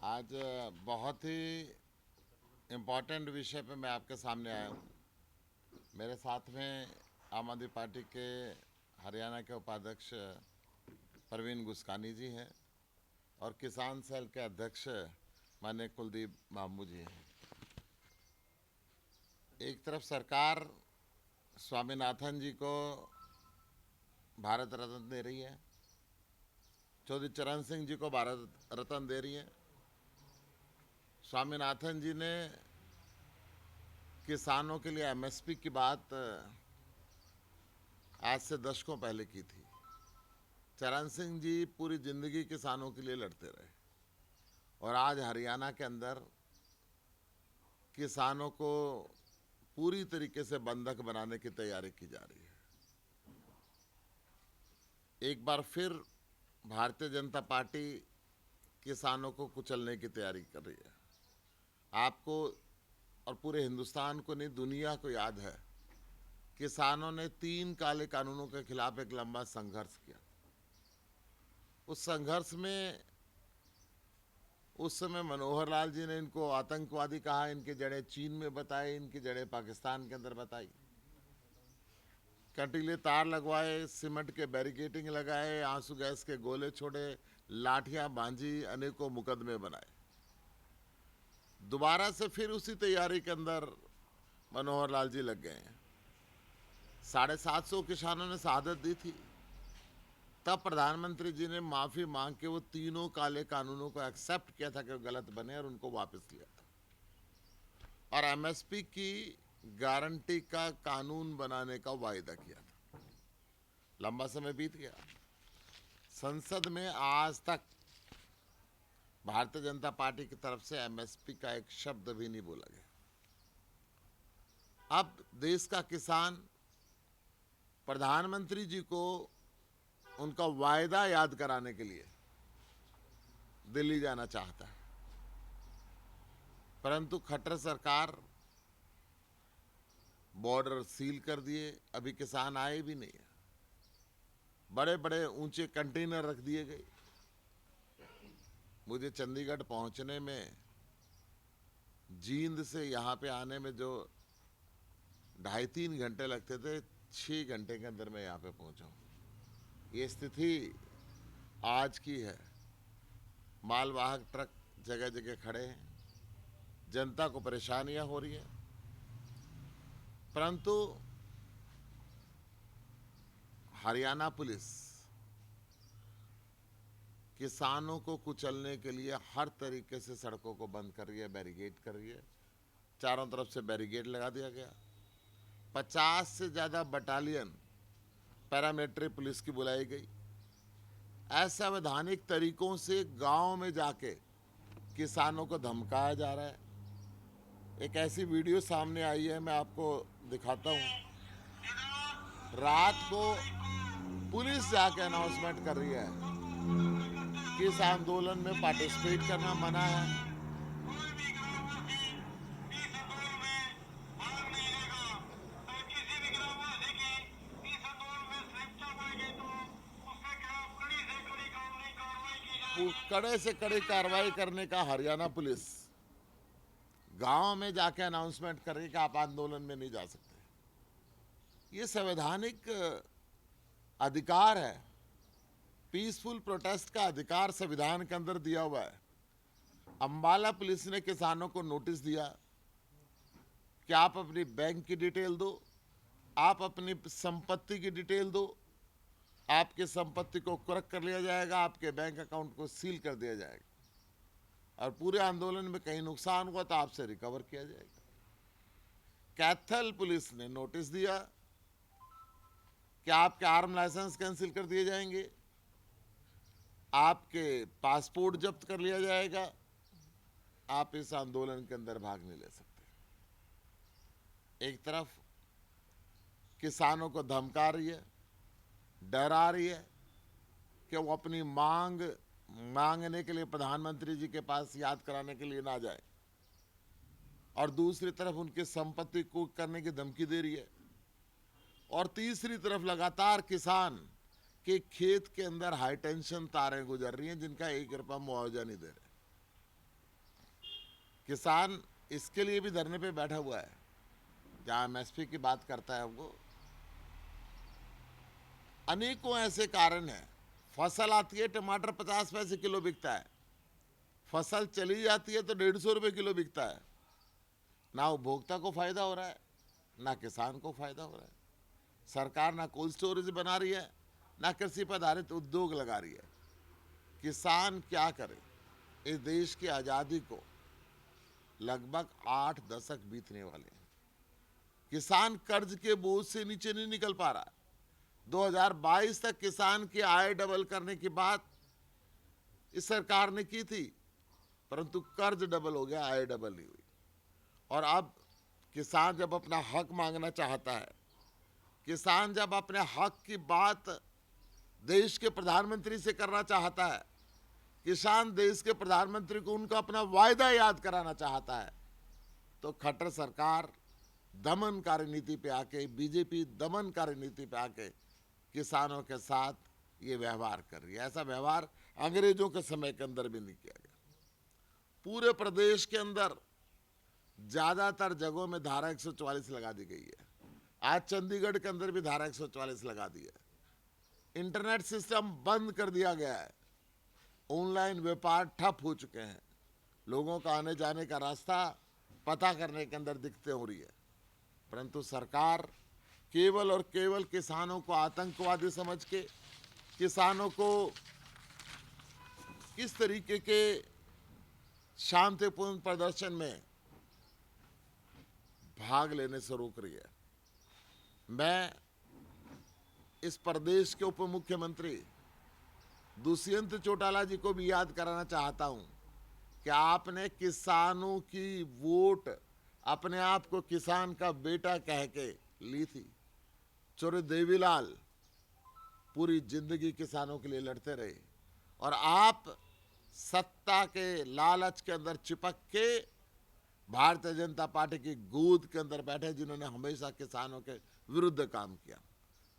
आज बहुत ही इम्पोर्टेंट विषय पे मैं आपके सामने आया हूँ। मेरे साथ में आम आदमी पार्टी के हरियाणा के उपाध्यक्ष परवीन गुस्कानी जी हैं और किसान सेल के अध्यक्ष माननीय कुलदीप मामू जी हैं। एक तरफ सरकार स्वामीनाथन जी को भारत रत्न दे रही है, चौधरी चरण सिंह जी को भारत रत्न दे रही है। स्वामीनाथन जी ने किसानों के लिए एमएसपी की बात आज से दशकों पहले की थी। चरण सिंह जी पूरी जिंदगी किसानों के लिए लड़ते रहे और आज हरियाणा के अंदर किसानों को पूरी तरीके से बंधक बनाने की तैयारी की जा रही है। एक बार फिर भारतीय जनता पार्टी किसानों को कुचलने की तैयारी कर रही है। आपको और पूरे हिंदुस्तान को नहीं, दुनिया को याद है, किसानों ने 3 काले कानूनों के खिलाफ एक लंबा संघर्ष किया। उस संघर्ष में उस समय मनोहर लाल जी ने इनको आतंकवादी कहा, इनकी जड़ें चीन में बताई, इनकी जड़ें पाकिस्तान के अंदर बताई। कंटीले तार लगवाए, सीमेंट के बैरिकेडिंग लगाए, आंसू गैस के गोले छोड़े, लाठियां बांधी, अनेकों मुकदमे बनाए। दोबारा से फिर उसी तैयारी के अंदर मनोहर लाल जी लग गए हैं। 750 किसानों ने शहादत दी थी। तब प्रधानमंत्री जी ने माफी मांग के वो तीनों काले कानूनों को एक्सेप्ट किया था कि वो गलत बने और उनको वापस लिया था और एमएसपी की गारंटी का कानून बनाने का वायदा किया था। लंबा समय बीत गया, संसद में आज तक भारतीय जनता पार्टी की तरफ से एमएसपी का एक शब्द भी नहीं बोला गया। अब देश का किसान प्रधानमंत्री जी को उनका वायदा याद कराने के लिए दिल्ली जाना चाहता है, परंतु खट्टर सरकार बॉर्डर सील कर दिए। अभी किसान आए भी नहीं है। बड़े बड़े ऊंचे कंटेनर रख दिए गए। मुझे चंडीगढ़ पहुंचने में, जींद से यहाँ पे आने में जो 2.5-3 घंटे लगते थे, 6 घंटे के अंदर मैं यहाँ पे पहुंचा हूँ। ये स्थिति आज की है। मालवाहक ट्रक जगह जगह खड़े हैं, जनता को परेशानियां हो रही हैं, परंतु हरियाणा पुलिस किसानों को कुचलने के लिए हर तरीके से सड़कों को बंद कर रही है, बैरिकेड कर रही है। चारों तरफ से बैरिकेड लगा दिया गया। 50 से ज़्यादा बटालियन पैरामिलिट्री पुलिस की बुलाई गई। असंवैधानिक तरीकों से गांव में जाके किसानों को धमकाया जा रहा है। एक ऐसी वीडियो सामने आई है, मैं आपको दिखाता हूँ। रात को पुलिस जाके अनाउंसमेंट कर रही है कि इस आंदोलन में पार्टिसिपेट करना मना है। कड़े से कड़ी कार्रवाई करने का हरियाणा पुलिस गांव में जाके अनाउंसमेंट कर रही है कि आप आंदोलन में नहीं जा सकते। ये संवैधानिक अधिकार है। पीसफुल प्रोटेस्ट का अधिकार संविधान के अंदर दिया हुआ है। अंबाला पुलिस ने किसानों को नोटिस दिया कि आप अपनी बैंक की डिटेल दो, आप अपनी संपत्ति की डिटेल दो, आपकी संपत्ति को कुर्क कर लिया जाएगा, आपके बैंक अकाउंट को सील कर दिया जाएगा और पूरे आंदोलन में कहीं नुकसान हुआ तो आपसे रिकवर किया जाएगा। कैथल पुलिस ने नोटिस दिया कि आपके आर्म लाइसेंस कैंसिल कर दिए जाएंगे, आपके पासपोर्ट जब्त कर लिया जाएगा, आप इस आंदोलन के अंदर भाग नहीं ले सकते। एक तरफ किसानों को धमका रही है, डरा रही है कि वो अपनी मांगने के लिए प्रधानमंत्री जी के पास याद कराने के लिए ना जाए, और दूसरी तरफ उनकी संपत्ति को करने की धमकी दे रही है, और तीसरी तरफ लगातार किसान के खेत के अंदर हाई टेंशन तारें गुजर रही हैं जिनका 1 रुपया मुआवजा नहीं दे रहे। किसान इसके लिए भी धरने पे बैठा हुआ है, जहां एमएसपी की बात करता है वो। अनेकों ऐसे कारण हैं। फसल आती है, टमाटर 50 पैसे किलो बिकता है, फसल चली जाती है तो 150 रुपये किलो बिकता है। ना उपभोक्ता को फायदा हो रहा है, ना किसान को फायदा हो रहा है। सरकार ना कोल्ड स्टोरेज बना रही है, ना कृषि पर आधारित उद्योग लगा रही है। किसान क्या करे? इस देश की आज़ादी को लगभग 8 दशक बीतने वाले हैं। किसान कर्ज के बोझ से नीचे नहीं निकल पा रहा है। 2022 तक किसान की आय डबल करने की बात इस सरकार ने की थी, परंतु कर्ज डबल हो गया, आय डबल नहीं हुई। और अब किसान जब अपना हक मांगना चाहता है, किसान जब अपने हक की बात देश के प्रधानमंत्री से करना चाहता है, किसान देश के प्रधानमंत्री को उनका अपना वायदा याद कराना चाहता है, तो खट्टर सरकार दमनकारी नीति पे आके, बीजेपी दमनकारी नीति पे आके किसानों के साथ ये व्यवहार कर रही है। ऐसा व्यवहार अंग्रेजों के समय के अंदर भी नहीं किया गया। पूरे प्रदेश के अंदर ज्यादातर जगहों में धारा 144 लगा दी गई है। आज चंडीगढ़ के अंदर भी धारा 144 लगा दी है। इंटरनेट सिस्टम बंद कर दिया गया है। ऑनलाइन व्यापार ठप हो चुके हैं। लोगों का आने जाने का रास्ता पता करने के अंदर दिक्कतें हो रही है। परंतु सरकार केवल और केवल किसानों को आतंकवादी समझ के, किसानों को किस तरीके के शांतिपूर्ण प्रदर्शन में भाग लेने से रोक रही है। मैं इस प्रदेश के उप मुख्यमंत्री दुष्यंत चौटाला जी को भी याद कराना चाहता हूं कि आपने किसानों की वोट अपने आप को किसान का बेटा कह के ली थी। चौरे देवीलाल पूरी जिंदगी किसानों के लिए लड़ते रहे, और आप सत्ता के लालच के अंदर चिपक के भारतीय जनता पार्टी की गोद के अंदर बैठे, जिन्होंने हमेशा किसानों के विरुद्ध काम किया,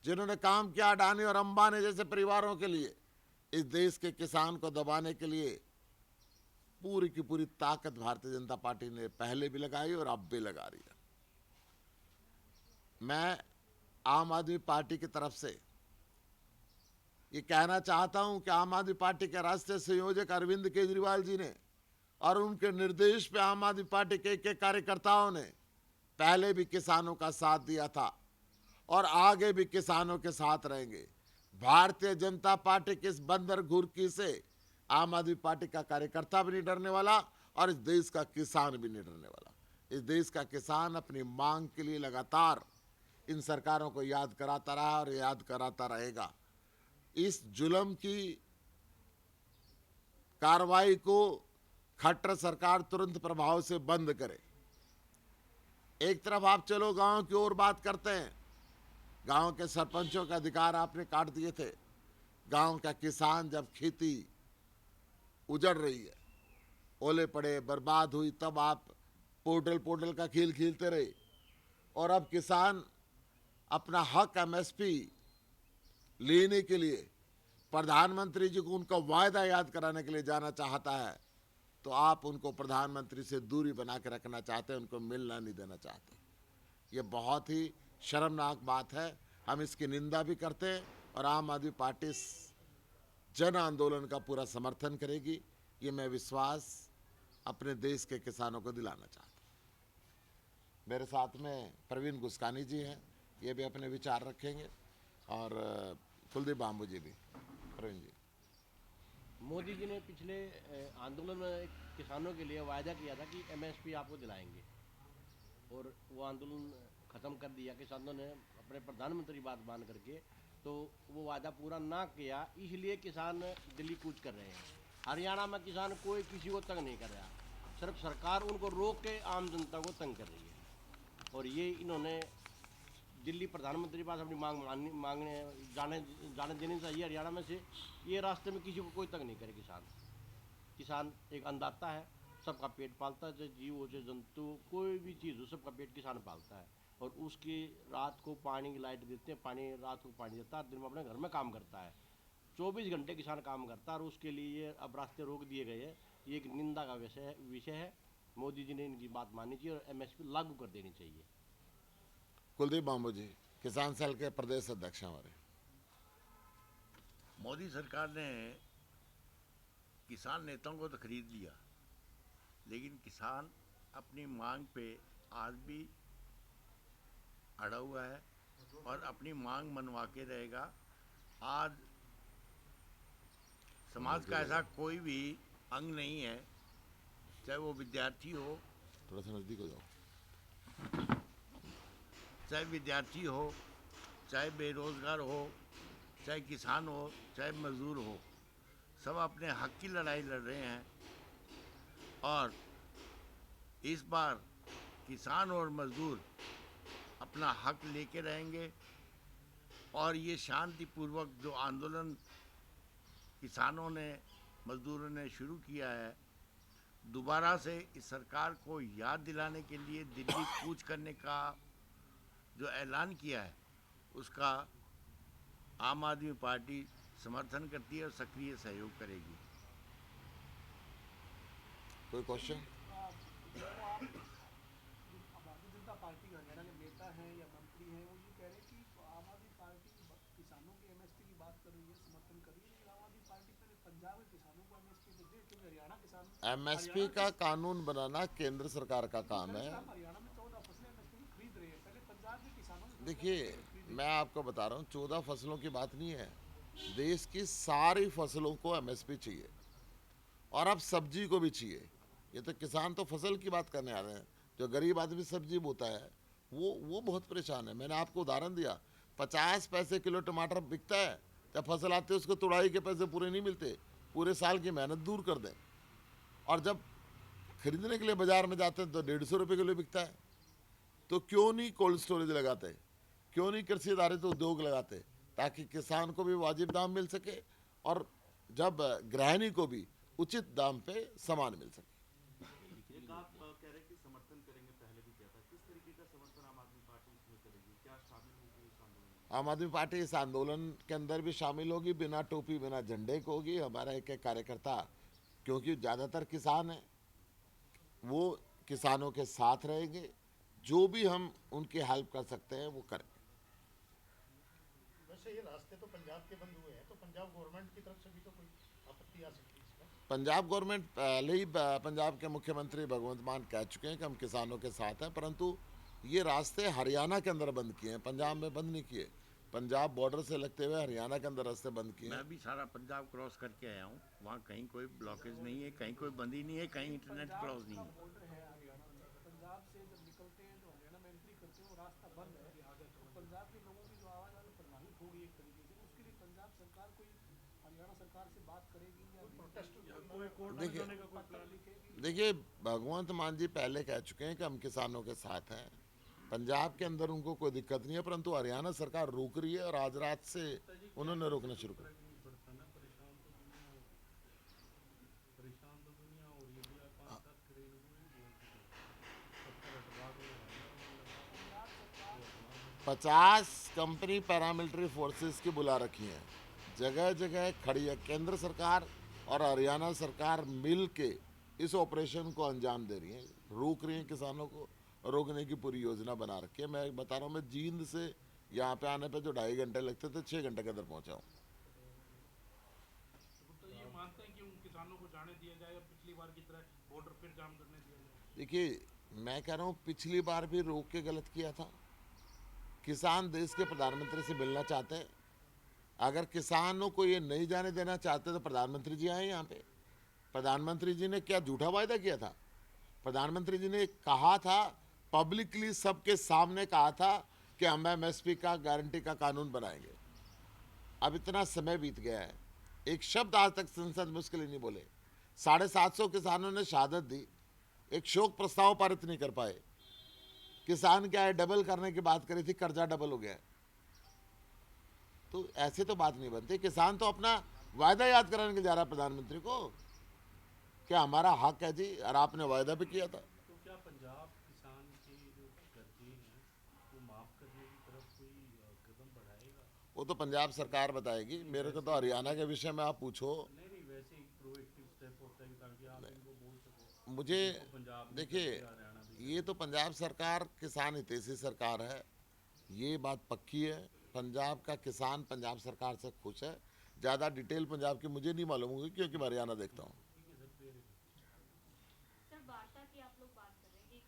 जिन्होंने काम किया अडानी और अंबानी जैसे परिवारों के लिए। इस देश के किसान को दबाने के लिए पूरी की पूरी ताकत भारतीय जनता पार्टी ने पहले भी लगाई और अब भी लगा रही है। मैं आम आदमी पार्टी की तरफ से ये कहना चाहता हूं कि आम आदमी पार्टी के राष्ट्रीय संयोजक अरविंद केजरीवाल जी ने और उनके निर्देश पे आम आदमी पार्टी के कार्यकर्ताओं ने पहले भी किसानों का साथ दिया था और आगे भी किसानों के साथ रहेंगे। भारतीय जनता पार्टी की इस बंदर घुरकी से आम आदमी पार्टी का कार्यकर्ता भी नहीं डरने वाला और इस देश का किसान भी नहीं डरने वाला। इस देश का किसान अपनी मांग के लिए लगातार इन सरकारों को याद कराता रहा और याद कराता रहेगा। इस जुल्म की कार्रवाई को खट्टर सरकार तुरंत प्रभाव से बंद करे। एक तरफ आप चलो गांव की ओर बात करते हैं, गांव के सरपंचों के अधिकार आपने काट दिए थे। गांव का किसान जब खेती उजड़ रही है, ओले पड़े, बर्बाद हुई, तब आप पोर्टल का खेल खेलते रहे, और अब किसान अपना हक एमएसपी लेने के लिए प्रधानमंत्री जी को उनका वायदा याद कराने के लिए जाना चाहता है, तो आप उनको प्रधानमंत्री से दूरी बना के रखना चाहते हैं, उनको मिलना नहीं देना चाहते। ये बहुत ही शर्मनाक बात है। हम इसकी निंदा भी करते हैं और आम आदमी पार्टी इस जन आंदोलन का पूरा समर्थन करेगी। ये मैं विश्वास अपने देश के किसानों को दिलाना चाहता हूँ। मेरे साथ में प्रवीण गुस्कानी जी हैं, ये भी अपने विचार रखेंगे, और कुलदीप बांबू जी भी। प्रवीण जी। मोदी जी ने पिछले आंदोलन में किसानों के लिए वायदा किया था कि एमएसपी आपको दिलाएंगे, और वो आंदोलन ख़त्म कर दिया किसानों ने अपने प्रधानमंत्री बात मान करके। तो वो वायदा पूरा ना किया, इसलिए किसान दिल्ली कूच कर रहे हैं। हरियाणा में किसान कोई किसी को तंग नहीं कर रहा, सिर्फ सरकार उनको रोक के आम जनता को तंग कर रही है। और ये इन्होंने दिल्ली प्रधानमंत्री के पास अपनी मांगने जाने देनी चाहिए हरियाणा में से। ये रास्ते में किसी को कोई तंग नहीं करे। किसान एक अन्नदाता है, सबका पेट पालता है, चाहे जीव हो चाहे जंतु, कोई भी चीज़ हो, सबका पेट किसान पालता है। और उसकी रात को पानी की लाइट देते हैं, रात को पानी देता है, दिन में अपने घर में काम करता है। 24 घंटे किसान काम करता है, और उसके लिए अब रास्ते रोक दिए गए हैं। ये एक निंदा का विषय है। मोदी जी ने इनकी बात माननी चाहिए और एमएसपी लागू कर देनी चाहिए। कुलदीप बाबू जी, किसान सेल के प्रदेश अध्यक्ष हैं हमारे। मोदी सरकार ने किसान नेताओं को तो खरीद लिया, लेकिन किसान अपनी मांग पे आज भी अड़ा हुआ है और अपनी मांग मनवा के रहेगा। आज समाज का ऐसा कोई भी अंग नहीं है, चाहे वो विद्यार्थी हो, थोड़ा सा नजदीक हो जाओ। चाहे विद्यार्थी हो, चाहे बेरोजगार हो, चाहे किसान हो, चाहे मजदूर हो, सब अपने हक की लड़ाई लड़ रहे हैं। और इस बार किसान और मजदूर अपना हक लेके रहेंगे और ये शांतिपूर्वक जो आंदोलन किसानों ने, मजदूरों ने शुरू किया है, दोबारा से इस सरकार को याद दिलाने के लिए दिल्ली कूच करने का जो ऐलान किया है, उसका आम आदमी पार्टी समर्थन करती है और सक्रिय सहयोग करेगी। कोई क्वेश्चन? भारतीय जनता पार्टी के हरियाणा के नेता हैं या मंत्री हैं, वो ये कह रहे हैं कि आम आदमी पार्टी किसानों की एमएसपी की बात कर रही है, समर्थन कर रही है, लेकिन आम आदमी पार्टी पहले पंजाब के किसानों को एमएसपी दे दे, क्योंकि हरियाणा किसान एमएसपी का कानून बनाना केंद्र सरकार का काम है। हम हरियाणा में 14 फसलें एमएसपी में खरीद रहे हैं, पहले पंजाब के किसानों से देखिए, मैं आपको बता रहा हूँ, 14 फसलों की बात नहीं है, देश की सारी फसलों को एमएसपी चाहिए और अब सब्जी को भी चाहिए। ये तो किसान तो फसल की बात करने आ रहे हैं, जो गरीब आदमी सब्जी बोता है वो बहुत परेशान है। मैंने आपको उदाहरण दिया, 50 पैसे किलो टमाटर बिकता है, जब फसल आती है उसको तुड़ाई के पैसे पूरे नहीं मिलते, पूरे साल की मेहनत दूर कर दें। और जब खरीदने के लिए बाजार में जाते हैं तो 150 रुपये किलो बिकता है। तो क्यों नहीं कोल्ड स्टोरेज लगाते, क्यों नहीं कृषि आधारित उद्योग लगाते, ताकि किसान को भी वाजिब दाम मिल सके और जब गृहिणी को भी उचित दाम पे सामान मिल सके। एक आप कह रहे हैं कि समर्थन करेंगे, पहले भी किया था, किस तरीके का समर्थन आम आदमी पार्टी इसमें करेगी, क्या शामिल होगी इस आंदोलन में? आम आदमी पार्टी इस आंदोलन के अंदर भी शामिल होगी, बिना टोपी बिना झंडे को होगी। हमारा एक एक कार्यकर्ता, क्योंकि ज़्यादातर किसान हैं, वो किसानों के साथ रहेंगे, जो भी हम उनकी हेल्प कर सकते हैं वो करें। वैसे ये रास्ते तो पंजाब के बंद हुए हैं, तो पंजाब गवर्नमेंट की तरफ से भी तो कोई आपत्ति आ सकती है इसमें? पंजाब गवर्नमेंट पहले ही पंजाब के मुख्यमंत्री भगवंत मान कह चुके हैं कि हम किसानों के साथ हैं, परंतु ये रास्ते हरियाणा के अंदर बंद किए हैं, पंजाब में बंद नहीं किए। पंजाब बॉर्डर से लगते हुए हरियाणा के अंदर रास्ते बंद किए हैं। मैं भी सारा पंजाब क्रॉस करके आया हूँ, वहाँ कहीं कोई ब्लॉकेज नहीं है, कहीं कोई बंदी नहीं है, कहीं इंटरनेट क्रॉस नहीं है। बॉर्डर है हरियाणा में, पंजाब से जब निकलते हैं तो हरियाणा में एंट्री करते हैं, वो रास्ता बंद है, तो पंजाब के लोगों की जो आवाज़ प्रभावित होगी एक तरीके से। उसके लिए पंजाब सरकार कोई हरियाणा सरकार से बात करेगी या देखिए, भगवंत मान जी पहले कह चुके हैं कि हम किसानों के साथ हैं। पंजाब के अंदर उनको कोई दिक्कत नहीं है, परंतु हरियाणा सरकार रोक रही है और आज रात से उन्होंने रोकना शुरू कर। पचास कंपनी पैरामिलिट्री फोर्सेस की बुला रखी हैं, जगह जगह खड़ी है। केंद्र सरकार और हरियाणा सरकार मिल के इस ऑपरेशन को अंजाम दे रही हैं, रोक रही हैं किसानों को, रोकने की पूरी योजना बना रखी है। मैं बता रहा हूँ, मैं जींद से यहाँ पे आने पे जो 2.5 घंटे लगते थे, 6 घंटे के अंदर पहुँचा हूँ। तो ये मानते हैं कि उन किसानों को जाने दिया जाए, पिछली बार की तरह बॉर्डर फिर जाम करने दिया जाए? देखिए, मैं कह रहा हूँ, पिछली बार भी रोक के गलत किया था। किसान देश के प्रधानमंत्री से मिलना चाहते हैं, अगर किसानों को ये नहीं जाने देना चाहते तो प्रधानमंत्री जी आए यहाँ पे। प्रधानमंत्री जी ने क्या झूठा वायदा किया था? प्रधानमंत्री जी ने कहा था, पब्लिकली सबके सामने कहा था कि हम एमएसपी का गारंटी का कानून बनाएंगे। अब इतना समय बीत गया है, एक शब्द आज तक संसद में उसके लिए नहीं बोले। 750 किसानों ने शहादत दी, एक शोक प्रस्ताव पारित नहीं कर पाए। किसान क्या है, डबल करने की बात करी थी, कर्जा डबल हो गया। तो ऐसे तो बात नहीं बनती। किसान तो अपना वायदा याद कराने के लिए जा रहा है प्रधानमंत्री को, क्या हमारा हक है जी, और आपने वायदा भी किया था। तो क्या पंजाब किसान की जो कर्जे हैं वो माफ करने की तरफ कोई कदम बढ़ाएगा? वो तो पंजाब सरकार बताएगी, मेरे को तो हरियाणा के विषय में आप पूछो। नहीं, वैसे एक प्रोएक्टिव स्टेप होता है ताकि आप इनको बोल सको। मुझे देखिए, ये तो पंजाब सरकार किसान हितैषी सरकार है, ये बात पक्की है। पंजाब का किसान पंजाब सरकार से खुश है। ज़्यादा डिटेल पंजाब की मुझे नहीं मालूम होगी क्योंकि मैं हरियाणा देखता हूँ। सर, वार्ता की आप लोग बात कर रहे हैं कि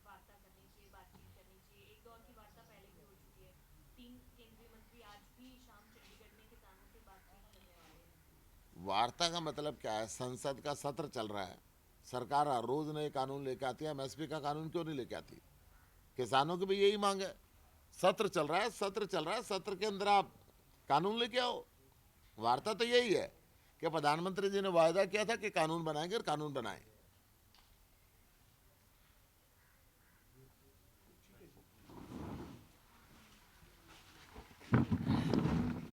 वार्ता करनी चाहिए, बातचीत करनी चाहिए। एक दौर की वार्ता पहले भी हो चुकी है। 3 केंद्रीय मंत्री आज भी शाम चंडीगढ़ में किसानों से बातचीत करने वाले हैं। वार्ता का मतलब क्या है? संसद का सत्र चल रहा है, सरकार हर रोज नए कानून लेके आती है, एमएसपी का कानून क्यों नहीं लेके आती? किसानों की भी यही मांग है। सत्र चल रहा है, सत्र चल रहा है, सत्र के अंदर आप कानून लेके आओ। वार्ता तो यही है कि प्रधानमंत्री जी ने वायदा किया था कि कानून बनाएंगे और कानून बनाएं।